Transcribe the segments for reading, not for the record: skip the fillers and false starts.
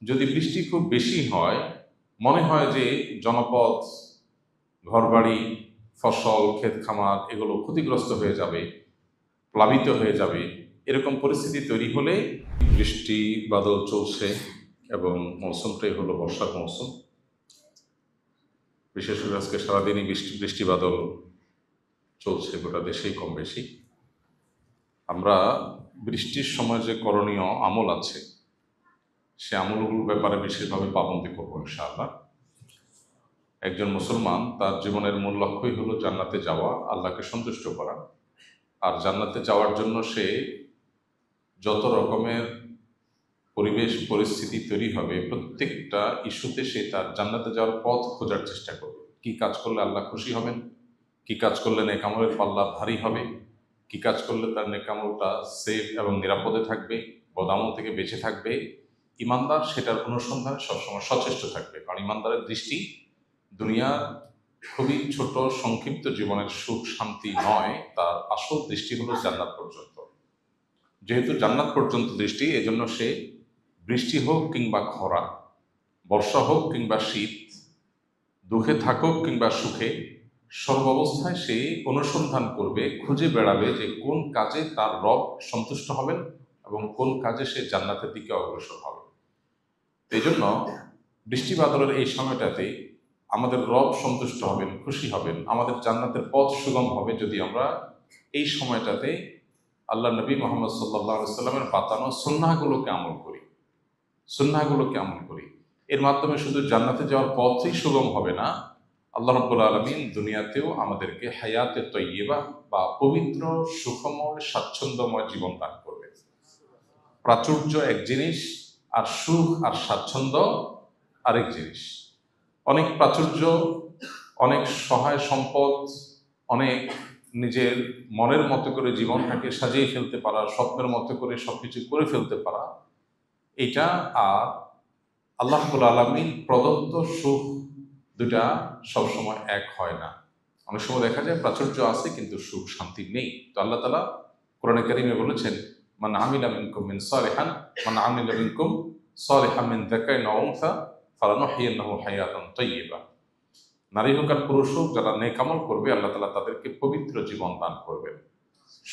যদি বৃষ্টি খুব বেশি হয়, মনে হয় যে জনপদ, ঘরবাড়ি, ফসল, ক্ষেত খামার এগুলো ক্ষতিগ্রস্ত হয়ে যাবে, প্লাবিত হয়ে যাবে, এরকম পরিস্থিতি তৈরি হলে বৃষ্টি বাদল চলছে এবং মৌসুমটাই হলো বর্ষার মৌসুম। বিশেষ করে আজকে সারাদিনই বৃষ্টি বাদল চলছে গোটা দেশেই কম বেশি। আমরা বৃষ্টির সময় যে করণীয় আমল আছে, সে আমলগুলোর ব্যাপারে বিশেষভাবে পাবন্দি করবো ইনশাআল্লাহ। একজন মুসলমান তার জীবনের মূল লক্ষ্যই হলো জান্নাতে যাওয়া, আল্লাহকে সন্তুষ্ট করা। আর জান্নাতে যাওয়ার জন্য সে যত রকমের পরিবেশ পরিস্থিতি তৈরি হবে, প্রত্যেকটা ইস্যুতে সে তার জান্নাতে যাওয়ার পথ খোঁজার চেষ্টা করবে। কি কাজ করলে আল্লাহ খুশি হবেন, কি কাজ করলে নেকামলের পাল্লা ভারী হবে, কি কাজ করলে তার নেকামলটা সেফ এবং নিরাপদে থাকবে, বদামল থেকে বেঁচে থাকবে। ইমানদার সেটার অনুসন্ধানে সবসময় সচেষ্ট থাকবে, কারণ ইমানদারের দৃষ্টি দুনিয়ার খুবই ছোট সংক্ষিপ্ত জীবনের সুখ শান্তি নয়, তার আসল দৃষ্টি হলো জান্নাত পর্যন্ত। যেহেতু জান্নাত পর্যন্ত দৃষ্টি, এজন্য সে বৃষ্টি হোক কিংবা খরা, বর্ষা হোক কিংবা শীত, দুঃখে থাকুক কিংবা সুখে, সর্বাবস্থায় সে অনুসন্ধান করবে, খুঁজে বেড়াবে যে কোন কাজে তার রব সন্তুষ্ট হবেন এবং কোন কাজে সে জান্নাতের দিকে অগ্রসর হবে। এই জন্য বৃষ্টি বাদলের এই সময়টাতে আমাদের রব সন্তুষ্ট হবেন, খুশি হবেন, আমাদের জান্নাতের পথ সুগম হবে যদি আমরা এই সময়টাতে আল্লাহ নবী মোহাম্মদ সাল্লাল্লাহু আলাইহি সাল্লামের বাতানো সুন্নাহগুলোকে আমল করি। এর মাধ্যমে শুধু জান্নাতে যাওয়ার পথই সুগম হবে না, আল্লাহ রাব্বুল আলামিন দুনিয়াতেও আমাদেরকে হায়াতে তৈয়্যিবা বা পবিত্র, সুখময়, স্বাচ্ছন্দ্যময় জীবন দান করবে। প্রাচুর্য এক জিনিস, আর সুখ আর স্বাচ্ছন্দ্য আরেক জিনিস। অনেক প্রাচুর্য, অনেক সহায় সম্পদ, অনেক নিজের মনের মতো করে জীবনটাকে সাজিয়ে ফেলতে পারা, স্বপ্নের মতো করে সবকিছু করে ফেলতে পারা, এটা আর আল্লাহ রাব্বুল আলামিন প্রদত্ত সুখ দুটা সবসময় এক হয় না। অনেক সময় দেখা যায় প্রাচুর্য আছে কিন্তু সুখ শান্তি নেই। তো আল্লাহ তাআলা কোরআনে কারিমে বলেছেন, মান আমিলা মিনকুম সালিহান মিন যাকারিন ওয়া উনসা ফালানুহয়িন্নাহু হায়াতান তাইয়্যিবা। নারী হোক আর পুরুষ হোক, যারা নেক আমল করবে আল্লাহ তাআলা তাদেরকে পবিত্র জীবন দান করবেন,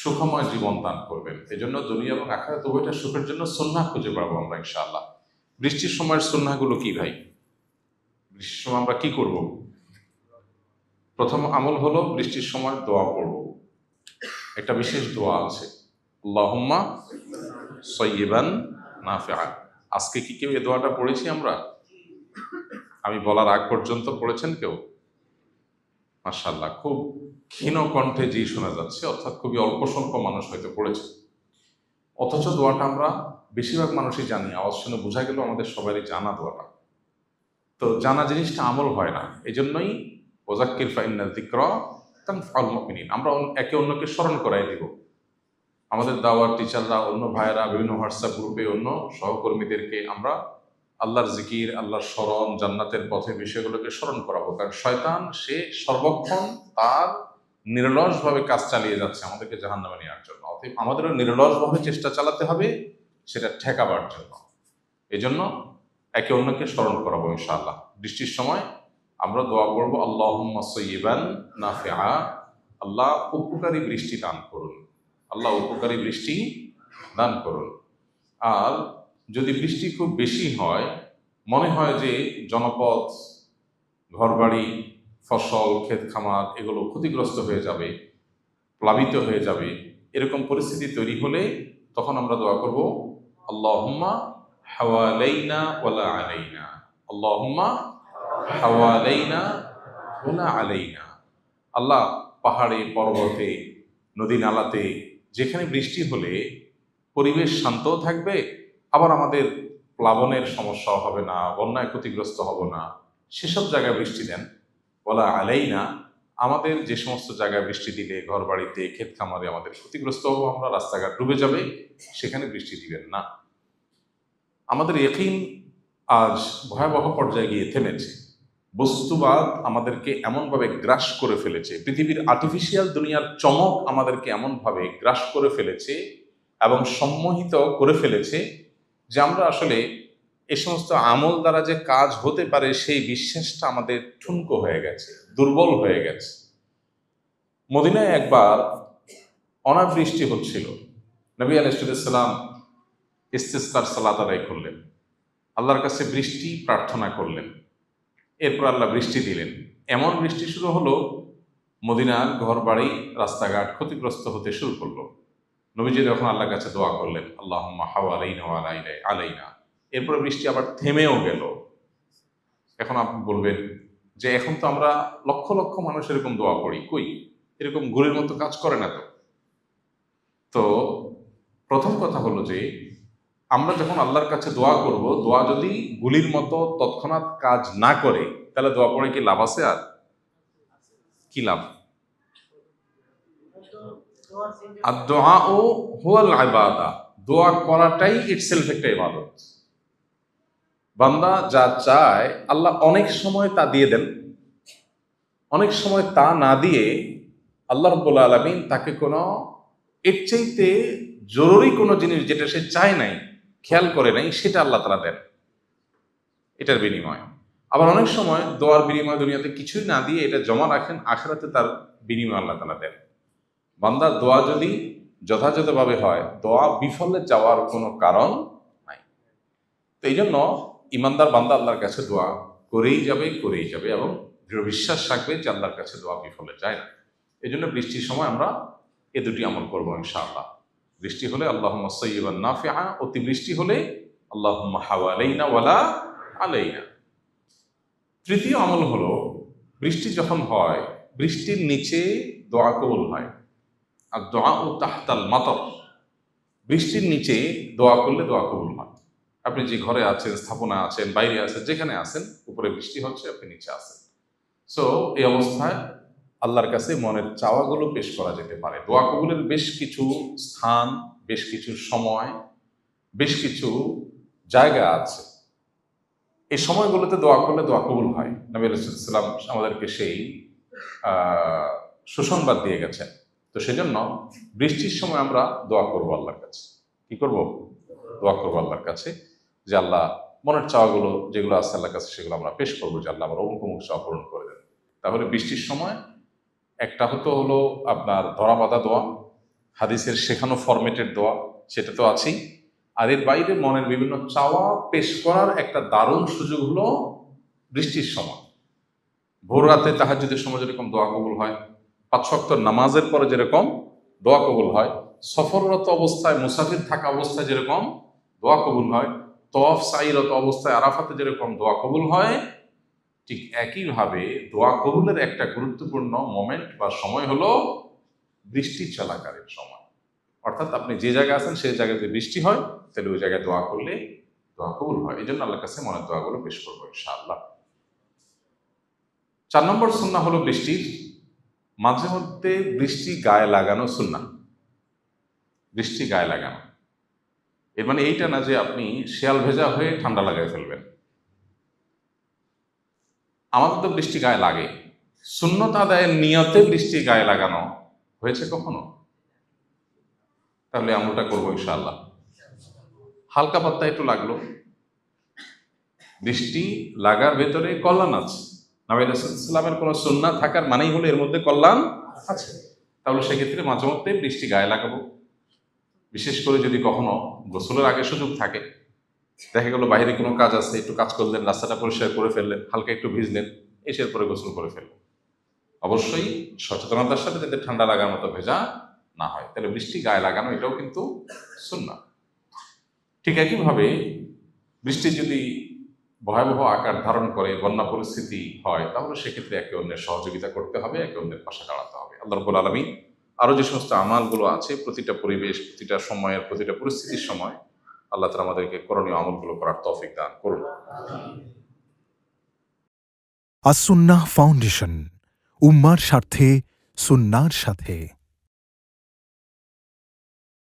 সুখময় জীবন দান করবেন। এই জন্য দুনিয়া এবং আখিরাত উভয়টা সুখের জন্য সুন্নাহ খুঁজে পাবো আমরা ইনশাআল্লাহ। বৃষ্টির সময়ের সুন্নাহগুলো কি ভাই? বৃষ্টির সময় আমরা কি করব? প্রথম আমল হলো বৃষ্টির সময় দোয়া পড়ব। একটা বিশেষ দোয়া আছে, আল্লাহুম্মা সাইয়্যিবান নাফিআন। আজকে কি কেউ এই দোয়াটা পড়েছি আমরা? আমি বলার আগ পর্যন্ত পড়েছেন কেউ? মাশাআল্লাহ, খুব ক্ষীণ কণ্ঠে জি শোনা যাচ্ছে, অর্থাৎ খুবই অল্প স্বল্প মানুষ হয়তো পড়েছে। অথচ দোয়াটা আমরা বেশিরভাগ মানুষই জানি, আওয়াজ শুনে বোঝা গেল আমাদের সবারই জানা দোয়াটা। তো জানা জিনিসটা আমল হয় না, এই জন্যই ওয়াযাক্কির ফাইন্না যিকরা তানফাউল মুমিনিন, আমরা একে অন্যকে স্মরণ করাই দিব। আমাদের দাওয়ার টিচাররা, অন্য ভাইয়েরা, বিভিন্ন হোয়াটসঅ্যাপ গ্রুপে অন্য সহকর্মীদেরকে আমরা আল্লাহর জিকির, আল্লাহর স্মরণ, জান্নাতের পথে বিষয়গুলোকে স্মরণ করাবো। কারণ শয়তান সে সর্বক্ষণ তার নিরলসভাবে কাজ চালিয়ে যাচ্ছে আমাদেরকে জাহান্নামে নেওয়ার জন্য। অতএব আমাদেরও নিরলসভাবে চেষ্টা চালাতে হবে সেটা ঠেকাবার জন্য। এই জন্য একে অন্যকে স্মরণ করাবো ইনশাআল্লাহ। বৃষ্টির সময় আমরা দোয়া করবো, আল্লাহুম্মা সাইয়্যিবান নাফিআ, আল্লাহ উপকারী বৃষ্টি দান করুন, আল্লাহ উপকারী বৃষ্টি দান করুন। আর যদি বৃষ্টি খুব বেশি হয়, মনে হয় যে জনপদ, ঘরবাড়ি, ফসল, ক্ষেত খামার এগুলো ক্ষতিগ্রস্ত হয়ে যাবে, প্লাবিত হয়ে যাবে, এরকম পরিস্থিতি তৈরি হলে তখন আমরা দোয়া করব, আল্লাহুম্মা হাওয়ালাইনা ওয়ালা আলাইনা, আল্লাহুম্মা হাওয়ালাইনা ওয়ালা আলাইনা। আল্লাহ পাহাড়ে, পর্বতে, নদী নালাতে যেখানে বৃষ্টি হলে পরিবেশ শান্তও থাকবে, আবার আমাদের প্লাবনের সমস্যাও হবে না, বন্যায় ক্ষতিগ্রস্ত হব না, সেসব জায়গায় বৃষ্টি দেন। বলা আলাইনা, আমাদের যে সমস্ত জায়গায় বৃষ্টি দিলে ঘর বাড়িতে, ক্ষেত খামারে আমাদের ক্ষতিগ্রস্ত হবো আমরা, রাস্তাঘাট ডুবে যাবে, সেখানে বৃষ্টি দিবেন না। আমাদের ইয়াকিন আজ ভয়াবহ পর্যায়ে গিয়ে থেমেছে। বস্তুবাদ আমাদেরকে এমনভাবে গ্রাস করে ফেলেছে, পৃথিবীর আর্টিফিশিয়াল দুনিয়ার চমক আমাদেরকে এমনভাবে গ্রাস করে ফেলেছে এবং সম্মোহিত করে ফেলেছে যে আমরা আসলে এই সমস্ত আমল দ্বারা যে কাজ হতে পারে সেই বিশ্বাসটা আমাদের ঠুনকো হয়ে গেছে, দুর্বল হয়ে গেছে। মদিনায় একবার অনাবৃষ্টি হচ্ছিল। নবী আলাইহিস সালাম ইস্তিসকার সালাত আদায় করলেন, আল্লাহর কাছে বৃষ্টি প্রার্থনা করলেন। এরপর আল্লাহ বৃষ্টি দিলেন। এমন বৃষ্টি শুরু হলো, মদিনার ঘর বাড়ি রাস্তাঘাট ক্ষতিগ্রস্ত হতে শুরু করলো। নবীজি যখন আল্লাহর কাছে দোয়া করলেন, আল্লাহুম্মা হাওয়ালাইনা ওয়া আলাইনা, এরপরে বৃষ্টি আবার থেমেও গেল। এখন আপনি বলবেন যে এখন তো আমরা লক্ষ লক্ষ মানুষ এরকম দোয়া করি, কই এরকম ঘুরের মতো কাজ করে না তো। তো প্রথম কথা হলো যে আমরা যখন আল্লাহর কাছে দোয়া করব, দোয়া যদি গুলির মতো তৎক্ষণাৎ কাজ না করে, তাহলে দোয়া পড়ে কি লাভ আছে? আর কি লাভ? আর দোয়া ও হুয়াল ইবাদা, দোয়া করাটাই ইটসেলফ একটা ইবাদত। বান্দা যা চায় আল্লাহ অনেক সময় তা দিয়ে দেন, অনেক সময় তা না দিয়ে আল্লাহ রাব্বুল আলামিন তাকে কোনো এর চাইতে জরুরি কোনো জিনিস যেটা সে চায় নাই, খেয়াল করে নাই, সেটা আল্লাহ তাআলা দেন এটার বিনিময়। আবার অনেক সময় দোয়ার বিনিময় দুনিয়াতে কিছুই না দিয়ে এটা জমা রাখেন, আখিরাতে তার বিনিময় আল্লাহ তাআলা দেন। বান্দার দোয়া যদি যথাযথভাবে হয়, দোয়া বিফলে যাওয়ার কোনো কারণ নাই। তো এই জন্য ইমানদার বান্দা আল্লাহর কাছে দোয়া করেই যাবে এবং দৃঢ় বিশ্বাস রাখবে যে আল্লাহর কাছে দোয়া বিফলে যায় না। এই জন্য বৃষ্টির সময় আমরা এ দুটি আমল করবো ইনশাআল্লাহ। বৃষ্টি হলে আল্লাহুম্মা সাইয়্যিবান নাফিআ, অতিবৃষ্টি হলে আল্লাহুম্মা হাওয়ালাইনা ওয়ালা আলাইনা। তৃতীয় আমল হলো, বৃষ্টি যখন হয় বৃষ্টির নিচে দোয়া কবুল হয়। আর দোয়া ও তাহতাল মাতর, বৃষ্টির নিচে দোয়া করলে দোয়া কবুল হয়। আপনি যে ঘরে আছেন, স্থাপনা আছেন, বাইরে আছেন, যেখানে আছেন, উপরে বৃষ্টি হচ্ছে, আপনি নিচে আছেন। সো এই অবস্থায় আল্লাহর কাছে মনের চাওয়াগুলো পেশ করা যেতে পারে। দোয়া কবুলের বেশ কিছু স্থান, বেশ কিছু সময়, বেশ কিছু জায়গা আছে। এই সময়গুলোতে দোয়া করলে দোয়া কবুল হয়। নবী রাসূলুল্লাহ সাল্লাল্লাহু আলাইহি ওয়াসাল্লাম আমাদেরকে সেই সুসংবাদ দিয়ে গেছেন। তো সেজন্য বৃষ্টির সময় আমরা দোয়া করব আল্লাহর কাছে। কি করব? দোয়া করবো আল্লাহর কাছে যে আল্লাহ মনের চাওয়াগুলো যেগুলো আছে আল্লাহর কাছে সেগুলো আমরা পেশ করবো, যে আল্লাহ আমার অমুক অমুক চাওয়া পূরণ করে দেন। তাহলে বৃষ্টির সময় একটা হলো আপনার ধরা বাঁধা দোয়া, হাদিসের শেখানো ফরম্যাটের দোয়া, সেটা তো আছেই। আর এর বাইরে মনের বিভিন্ন চাওয়া পেশ করার একটা দারুণ সুযোগ হলো বৃষ্টির সময়। ভোর রাতে তাহাজ্জুদের সময় যেরকম দোয়া কবুল হয়, ৫ ওয়াক্ত নামাজের পরে যেরকম দোয়া কবুল হয়, সফররত অবস্থায়, মুসাফির থাকা অবস্থায় যেরকম দোয়া কবুল হয়, তওয়াফ সাইরত অবস্থায় আরাফাতে যেরকম দোয়া কবুল হয়, ঠিক একইভাবে দোয়া কবুলের একটা গুরুত্বপূর্ণ মোমেন্ট বা সময় হলো বৃষ্টি চলাকালীন সময়। অর্থাৎ আপনি যে জায়গায় আছেন সেই জায়গায় যদি বৃষ্টি হয়, তাহলে ওই জায়গায় দোয়া করলে দোয়া কবুল হয়। এই জন্য আল্লাহর কাছে মনের দোয়াগুলো পেশ করবো ইনশাআল্লাহ। ৪ নম্বর সুন্নাহ হলো বৃষ্টির মাঝে মধ্যে বৃষ্টি গায়ে লাগানো সুন্নাহ। বৃষ্টি গায়ে লাগানো এর মানে এইটা না যে আপনি শেয়াল ভেজা হয়ে ঠান্ডা লাগাই ফেলবেন। আমাদের তো বৃষ্টি গায়ে লাগে, সুন্নত আদায়ের নিয়তে বৃষ্টি গায়ে লাগানো হয়েছে কখনো? তাহলে আমলটা করবো ইনশাআল্লাহ। হালকা পাত্তা একটু লাগলো, বৃষ্টি লাগার ভেতরে কল্যাণ আছে। নবী রাসূলুল্লাহ সাল্লাল্লাহু আলাইহি ওয়াসাল্লামের কোনো সুন্নাহ থাকার মানেই হলো এর মধ্যে কল্যাণ আছে। তাহলে সেক্ষেত্রে মাঝে মধ্যে বৃষ্টি গায়ে লাগাবো। বিশেষ করে যদি কখনো গোসলের আগে সুযোগ থাকে, দেখা গেল বাইরে কোনো কাজ আছে, একটু কাজ করলেন, রাস্তাটা পরিষ্কার করে ফেললেন, হালকা একটু ভিজলেন, এসে পরে গোসল করে ফেললেন। অবশ্যই সচেতনতার সাথে যাতে ঠান্ডা লাগার মতো ভেজা না হয়। তাহলে বৃষ্টি গায়ে লাগানো এটাও কিন্তু সুন্নাহ। ঠিক একইভাবে বৃষ্টি যদি ভয়াবহ আকার ধারণ করে, বন্যা পরিস্থিতি হয়, তাহলে সেক্ষেত্রে একে অন্যের সহযোগিতা করতে হবে, একে অন্যের পাশে দাঁড়াতে হবে। আল্লাহ রাব্বুল আলামিন আরও যে সমস্ত আমালগুলো আছে, প্রতিটা পরিবেশ, প্রতিটা সময়ের, প্রতিটা পরিস্থিতির সময় আল্লাহ তাআলা আমাদেরকে করণীয় আমলগুলো করার তৌফিক দান করুন। আস-সুন্নাহ ফাউন্ডেশন, উম্মার স্বার্থে সুন্নাহর সাথে।